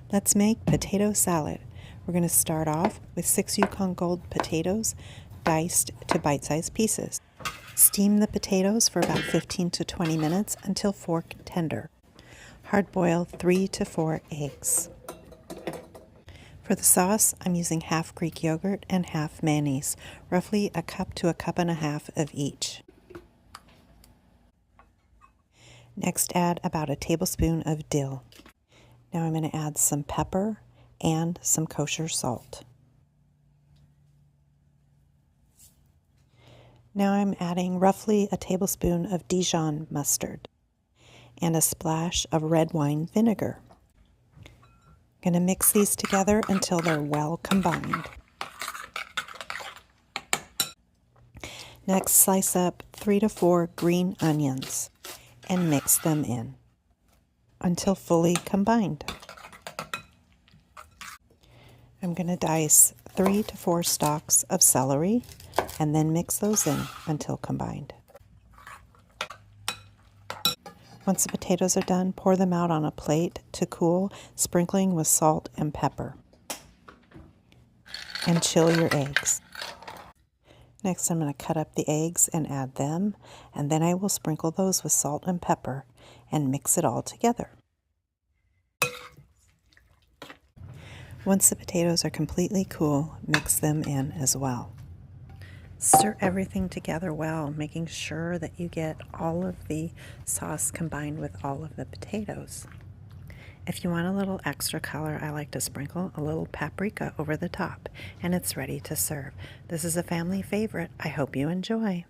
Let's make potato salad. We're going to start off with 6 Yukon Gold potatoes diced to bite-sized pieces. Steam the potatoes for about 15 to 20 minutes until fork tender. Hard boil 3 to 4 eggs. For the sauce, I'm using half Greek yogurt and half mayonnaise, roughly a cup to a cup and a half of each. Next, add about a tablespoon of dill. Now I'm going to add some pepper and some kosher salt. Now I'm adding roughly a tablespoon of Dijon mustard and a splash of red wine vinegar. I'm going to mix these together until they're well combined. Next, slice up 3 to 4 green onions and mix them in until fully combined. I'm going to dice 3 to 4 stalks of celery and then mix those in until combined. Once the potatoes are done, pour them out on a plate to cool, sprinkling with salt and pepper. And chill your eggs. Next, I'm going to cut up the eggs and add them, and then I will sprinkle those with salt and pepper and mix it all together. Once the potatoes are completely cool, mix them in as well. Stir everything together well, making sure that you get all of the sauce combined with all of the potatoes. If you want a little extra color, I like to sprinkle a little paprika over the top, and it's ready to serve. This is a family favorite. I hope you enjoy.